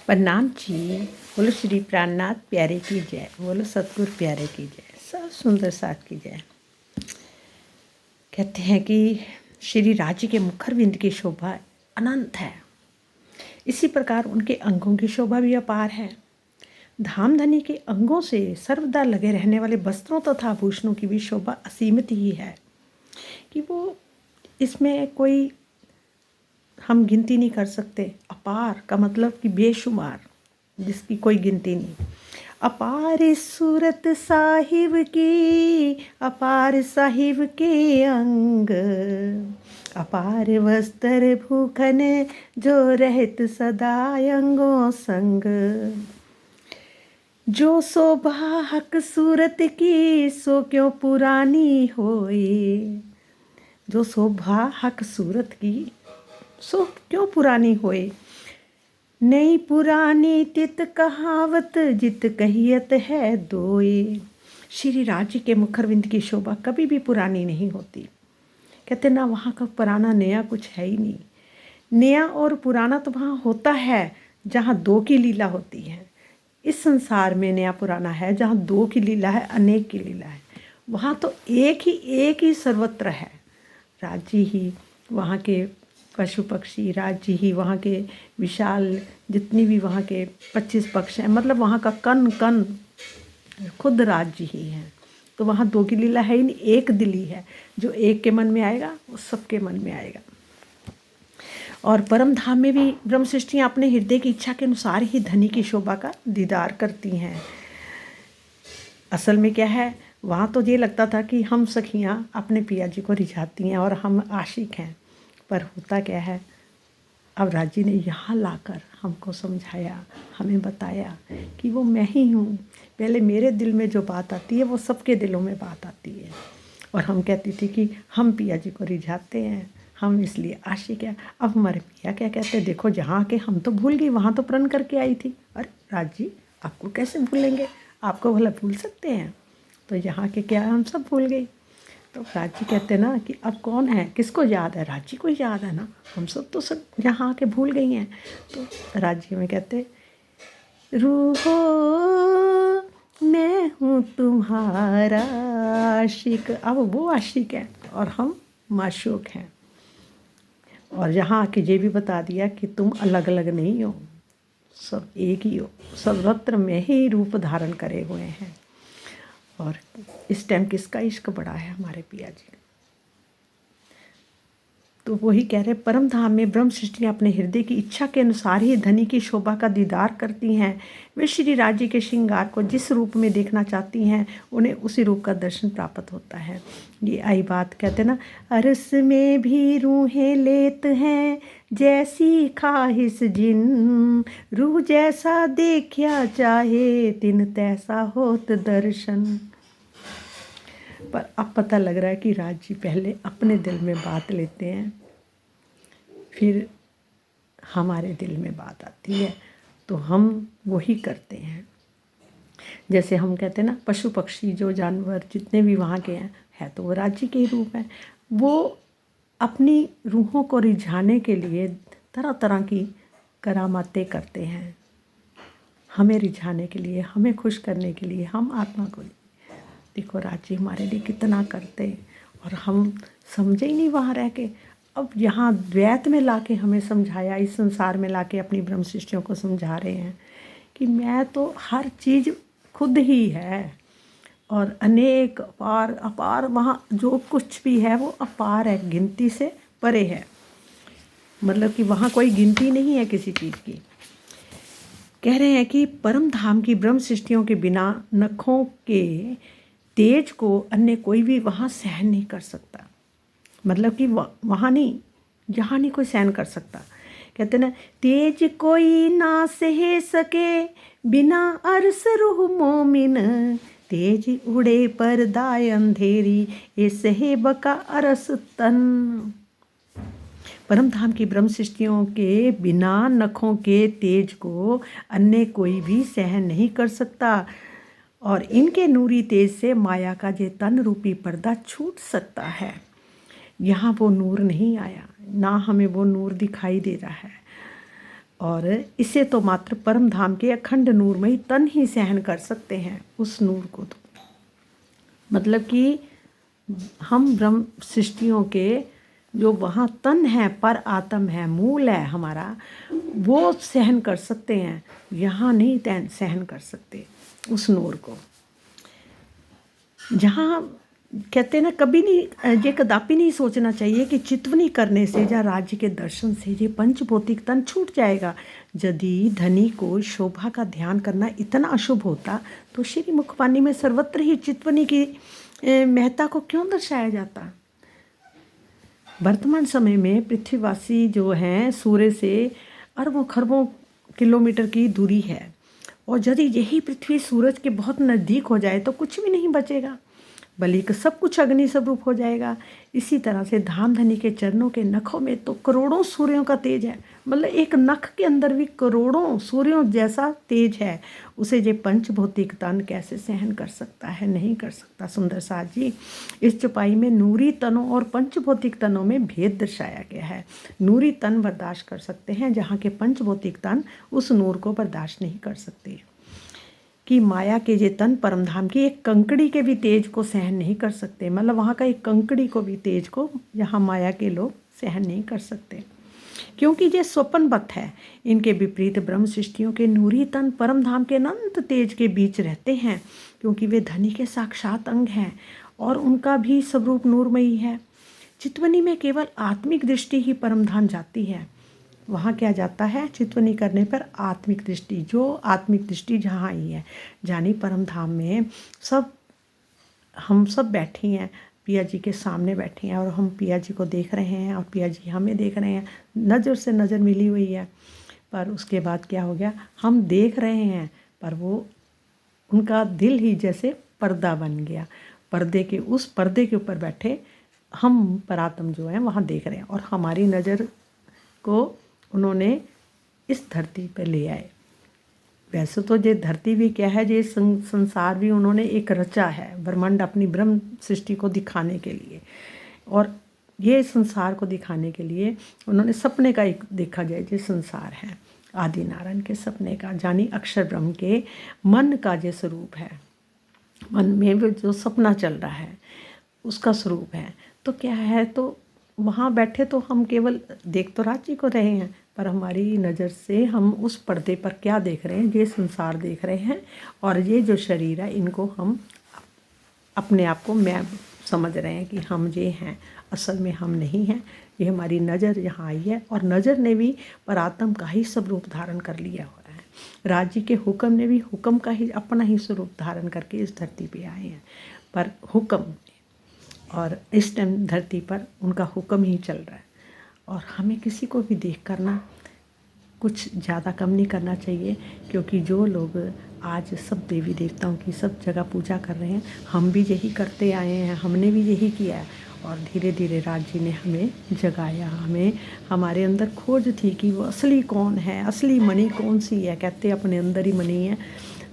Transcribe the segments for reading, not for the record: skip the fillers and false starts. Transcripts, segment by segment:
प्रणाम जी। बोलो श्री प्राणनाथ प्यारे की जय, बोलो सतगुरु प्यारे की जय, सब सुंदर साथ की जय। कहते हैं कि श्री राज्य के मुखरविंद की शोभा अनंत है, इसी प्रकार उनके अंगों की शोभा भी अपार है। धामधनी के अंगों से सर्वदा लगे रहने वाले वस्त्रों तथा आभूषणों की भी शोभा असीमित ही है कि वो इसमें कोई हम गिनती नहीं कर सकते। अपार का मतलब कि बेशुमार, जिसकी कोई गिनती नहीं। अपार सूरत साहिब की, अपार साहिब के अंग, अपार वस्त्र भूखन जो रहत सदा अंगों संग। जो शोभा हक सूरत की सो क्यों पुरानी होए, जो शोभा हक सूरत की सो क्यों पुरानी होए। नई पुरानी तित कहावत जित कहियत है दोए। श्री राज्य के मुखरविंद की शोभा कभी भी पुरानी नहीं होती। कहते ना, वहाँ का पुराना नया कुछ है ही नहीं। नया और पुराना तो वहाँ होता है जहाँ दो की लीला होती है। इस संसार में नया पुराना है जहाँ दो की लीला है, अनेक की लीला है। वहाँ तो एक ही सर्वत्र है। राज्य ही वहाँ के पशु पक्षी, राज्य ही वहाँ के विशाल जितनी भी वहाँ के 25 पक्ष हैं, मतलब वहाँ का कण कण खुद राज्य ही है। तो वहाँ दो की लीला है ही नहीं, एक दिली है। जो एक के मन में आएगा वो सबके मन में आएगा। और परम धाम में भी ब्रह्म सृष्टियाँ अपने हृदय की इच्छा के अनुसार ही धनी की शोभा का दीदार करती हैं। असल में क्या है, वहाँ तो ये लगता था कि हम सखियाँ अपने पिया जी को रिझाती हैं और हम आशिक हैं, पर होता क्या है, अब राजी ने यहाँ लाकर हमको समझाया, हमें बताया कि वो मैं ही हूँ। पहले मेरे दिल में जो बात आती है वो सबके दिलों में बात आती है। और हम कहती थी कि हम पिया जी को रिझाते हैं, हम इसलिए आशिक हैं। अब हमारे पिया क्या कहते हैं, देखो जहाँ के हम तो भूल गई, वहाँ तो प्रण करके आई थी। अरे राजी, आपको कैसे भूलेंगे, आपको भला भूल सकते हैं। तो यहाँ के क्या हम सब भूल गई। तो राजी कहते ना कि अब कौन है, किसको याद है, राजी को याद है ना, हम सब तो सब यहाँ आके भूल गई हैं। तो राजी में कहते, रूहो मैं हूँ तुम्हारा आशिक। अब वो आशिक है और हम माशूक हैं। और यहाँ आके ये भी बता दिया कि तुम अलग अलग नहीं हो, सब एक ही हो, सर्वत्र में ही रूप धारण करे हुए हैं। और इस टाइम किसका इश्क बड़ा है, हमारे पिया जी। तो वही कह रहे, परम धाम में ब्रह्म सृष्टियाँ अपने हृदय की इच्छा के अनुसार ही धनी की शोभा का दीदार करती हैं। वे श्री राज्य के श्रृंगार को जिस रूप में देखना चाहती हैं, उन्हें उसी रूप का दर्शन प्राप्त होता है। ये आई बात, कहते ना, अरस में भी रूहें लेत हैं जैसी ख्वाहिश जिन, रूह जैसा देखा चाहे तिन तैसा होत दर्शन। पर अब पता लग रहा है कि राजी पहले अपने दिल में बात लेते हैं, फिर हमारे दिल में बात आती है तो हम वही करते हैं। जैसे हम कहते हैं ना, पशु पक्षी जो जानवर जितने भी वहाँ के हैं, है तो वो राज्य के ही रूप हैं। वो अपनी रूहों को रिझाने के लिए तरह तरह की करामातें करते हैं, हमें रिझाने के लिए, हमें खुश करने के लिए, हम आत्मा को। देखो राज्य हमारे लिए कितना करते, और हम समझे ही नहीं वहाँ रह के। अब यहाँ द्वैत में लाके हमें समझाया, इस संसार में लाके अपनी ब्रह्म सृष्टियों को समझा रहे हैं कि मैं तो हर चीज़ खुद ही है, और अनेक अपार अपार वहाँ जो कुछ भी है वो अपार है, गिनती से परे है। मतलब कि वहाँ कोई गिनती नहीं है किसी चीज़ की। कह रहे हैं कि परम धाम की ब्रह्म सृष्टियों के बिना नखों के तेज को अन्य कोई भी वहाँ सहन नहीं कर सकता। मतलब कि वहाँ नहीं, जहाँ नहीं कोई सहन कर सकता। कहते ना, तेज कोई ना सह सके बिना अरस रूह मोमिन, तेज उड़े परदाय अंधेरी ये सहे बका अरस तन। परम धाम की ब्रह्म सृष्टियों के बिना नखों के तेज को अन्य कोई भी सहन नहीं कर सकता, और इनके नूरी तेज से माया का ये तन रूपी पर्दा छूट सकता है। यहाँ वो नूर नहीं आया, ना हमें वो नूर दिखाई दे रहा है। और इसे तो मात्र परम धाम के अखंड नूरमयी तन ही सहन कर सकते हैं उस नूर को। तो मतलब कि हम ब्रह्म सृष्टियों के जो वहाँ तन है, पर आत्म है, मूल है हमारा, वो सहन कर सकते हैं, यहाँ नहीं सहन कर सकते उस नूर को। जहाँ कहते हैं ना, कभी नहीं, ये कदापि नहीं सोचना चाहिए कि चितवनी करने से या राज्य के दर्शन से ये पंचभौतिक तन छूट जाएगा। यदि धनी को शोभा का ध्यान करना इतना अशुभ होता तो श्री मुखबानी में सर्वत्र ही चितवनी की महत्ता को क्यों दर्शाया जाता। वर्तमान समय में पृथ्वीवासी जो हैं, सूर्य से अरबों खरबों किलोमीटर की दूरी है, और यदि यही पृथ्वी सूरज के बहुत नज़दीक हो जाए तो कुछ भी नहीं बचेगा, बल्कि सब कुछ अग्नि स्वरूप हो जाएगा। इसी तरह से धामधनी के चरणों के नखों में तो करोड़ों सूर्यों का तेज है, मतलब एक नख के अंदर भी करोड़ों सूर्यों जैसा तेज है। उसे ये पंचभौतिक तन कैसे सहन कर सकता है? नहीं कर सकता। सुंदर साथ जी, इस चौपाई में नूरी तनों और पंचभौतिक तनों में भेद दर्शाया गया है। नूरी तन बर्दाश्त कर सकते हैं, जहाँ के पंचभौतिक तन उस नूर को बर्दाश्त नहीं कर सकते। कि माया के ये तन परमधाम की एक कंकड़ी के भी तेज को सहन नहीं कर सकते, मतलब वहाँ का एक कंकड़ी को भी तेज को यहाँ माया के लोग सहन नहीं कर सकते, क्योंकि ये स्वप्नवत है। इनके विपरीत ब्रह्म सृष्टियों के नूरी तन परमधाम के अनंत तेज के बीच रहते हैं, क्योंकि वे धनी के साक्षात अंग हैं और उनका भी स्वरूप नूरमयी है। चितवनी में केवल आत्मिक दृष्टि ही परमधाम जाती है। वहाँ क्या जाता है? चितवनी करने पर आत्मिक दृष्टि, जो आत्मिक दृष्टि जहाँ आई है, जानी परम धाम में सब हम सब बैठी हैं, पिया जी के सामने बैठी हैं और हम पिया जी को देख रहे हैं और पिया जी हमें देख रहे हैं, नज़र से नज़र मिली हुई है। पर उसके बाद क्या हो गया? हम देख रहे हैं पर वो उनका दिल ही जैसे पर्दा बन गया, पर्दे के उस पर्दे के ऊपर बैठे हम परात्म जो है वहाँ देख रहे हैं, और हमारी नज़र को उन्होंने इस धरती पर ले आए। वैसे तो ये धरती भी क्या है, ये संसार भी उन्होंने एक रचा है, ब्रह्मांड अपनी ब्रह्म सृष्टि को दिखाने के लिए, और ये संसार को दिखाने के लिए उन्होंने सपने का एक देखा जाए, ये संसार है आदि नारायण के सपने का, जानी अक्षर ब्रह्म के मन का ये स्वरूप है, मन में जो सपना चल रहा है उसका स्वरूप है। तो क्या है, तो वहाँ बैठे तो हम केवल देख तो राज्य को रहे हैं, पर हमारी नज़र से हम उस पर्दे पर क्या देख रहे हैं? ये संसार देख रहे हैं, और ये जो शरीर है इनको हम अपने आप को मैं समझ रहे हैं कि हम ये हैं, असल में हम नहीं हैं। ये हमारी नज़र यहाँ आई है, और नज़र ने भी परात्म का ही स्वरूप धारण कर लिया हुआ है। राज्य के हुक्म ने भी हुक्म का ही अपना ही स्वरूप धारण करके इस धरती पे आए हैं, पर हुक्म, और इस टाइम धरती पर उनका हुक्म ही चल रहा है। और हमें किसी को भी देख करना कुछ ज़्यादा कम नहीं करना चाहिए, क्योंकि जो लोग आज सब देवी देवताओं की सब जगह पूजा कर रहे हैं, हम भी यही करते आए हैं, हमने भी यही किया है, और धीरे धीरे राज जी ने हमें जगाया। हमें हमारे अंदर खोज थी कि वो असली कौन है, असली मणि कौन सी है, कहते अपने अंदर ही मणि है,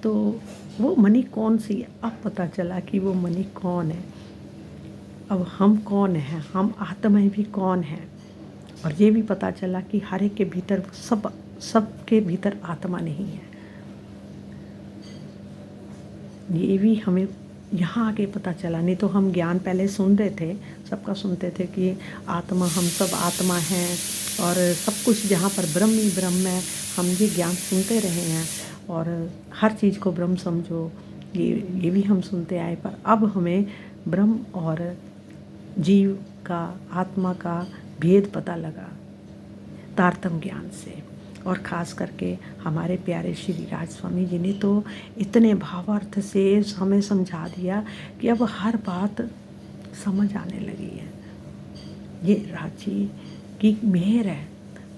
तो वो मणि कौन सी है? अब पता चला कि वो मणि कौन है। अब हम कौन हैं, हम आत्माएं भी कौन हैं, और ये भी पता चला कि हर एक के भीतर सब के भीतर आत्मा नहीं है। ये भी हमें यहाँ आके पता चला, नहीं तो हम ज्ञान पहले सुन रहे थे, सबका सुनते थे कि आत्मा, हम सब आत्मा हैं और सब कुछ जहाँ पर ब्रह्म ही ब्रह्म है, हम ये ज्ञान सुनते रहे हैं, और हर चीज़ को ब्रह्म समझो, ये भी हम सुनते आए। पर अब हमें ब्रह्म और जीव का, आत्मा का भेद पता लगा तारतम्य ज्ञान से, और ख़ास करके हमारे प्यारे श्री राज स्वामी जी ने तो इतने भावार्थ से हमें समझा दिया कि अब हर बात समझ आने लगी है। ये राज जी की मेहर है,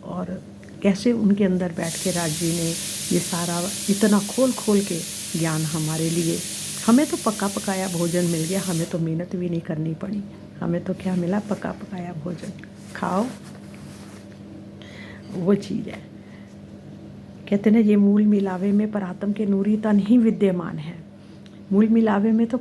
और कैसे उनके अंदर बैठ के राज जी ने ये सारा इतना खोल खोल के ज्ञान हमारे लिए, हमें तो पका पकाया भोजन मिल गया, हमें तो मेहनत भी नहीं करनी पड़ी, हमें तो क्या मिला? पका पकाया भोजन, खाओ, वो चीज़ है। कहते हैं ये मूल मिलावे में परात्म के नूरी तन ही विद्यमान है। मूल मिलावे में तो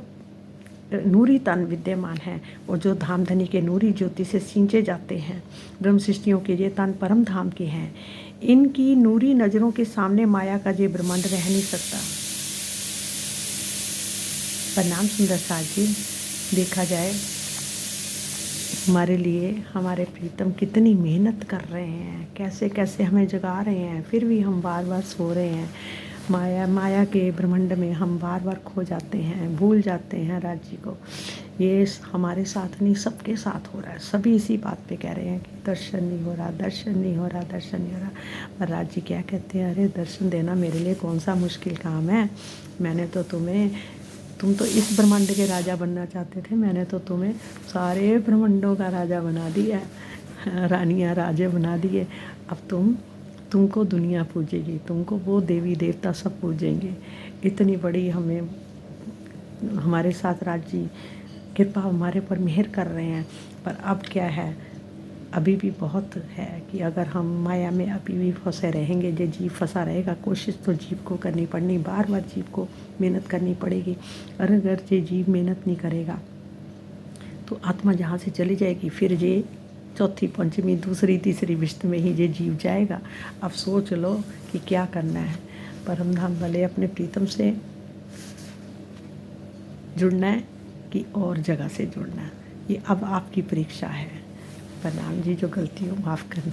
नूरी तन विद्यमान है, वो जो धामधनी के नूरी ज्योति से सींचे जाते हैं। ब्रह्म सृष्टियों के ये तन परम धाम के हैं। इनकी नूरी नज़रों के सामने माया का ये ब्रह्मांड रह नहीं सकता। प्रणाम सुंदर साज जी। देखा जाए हमारे लिए हमारे प्रीतम कितनी मेहनत कर रहे हैं, कैसे कैसे हमें जगा रहे हैं, फिर भी हम बार बार सो रहे हैं। माया के ब्रह्मांड में हम बार बार खो जाते हैं, भूल जाते हैं राज जी को। ये हमारे साथ नहीं, सबके साथ हो रहा है। सभी इसी बात पे कह रहे हैं कि दर्शन नहीं हो रहा, दर्शन नहीं हो रहा, दर्शन नहीं हो रहा। पर राज जी क्या कहते हैं, अरे दर्शन देना मेरे लिए कौन सा मुश्किल काम है। मैंने तो तुम तो इस ब्रह्मांड के राजा बनना चाहते थे, मैंने तो तुम्हें सारे ब्रह्मांडों का राजा बना दिया, रानियाँ राजे बना दिए। अब तुमको दुनिया पूजेगी, तुमको वो देवी देवता सब पूजेंगे। इतनी बड़ी हमारे साथ राज जी कृपा हमारे पर मेहर कर रहे हैं। पर अब क्या है, अभी भी बहुत है कि अगर हम माया में अभी भी फंसे रहेंगे, जो जीव फंसा रहेगा, कोशिश तो जीव को करनी पड़नी, बार बार जीव को मेहनत करनी पड़ेगी। और अगर ये जीव मेहनत नहीं करेगा तो आत्मा जहाँ से चली जाएगी, फिर ये चौथी पंचमी दूसरी तीसरी विश्व में ही ये जीव जाएगा। अब सोच लो कि क्या करना है। परम धाम वाले अपने प्रीतम से जुड़ना है कि और जगह से जुड़ना है, ये अब आपकी परीक्षा है। प्रणाम जी, जो गलती हो माफ़ करना।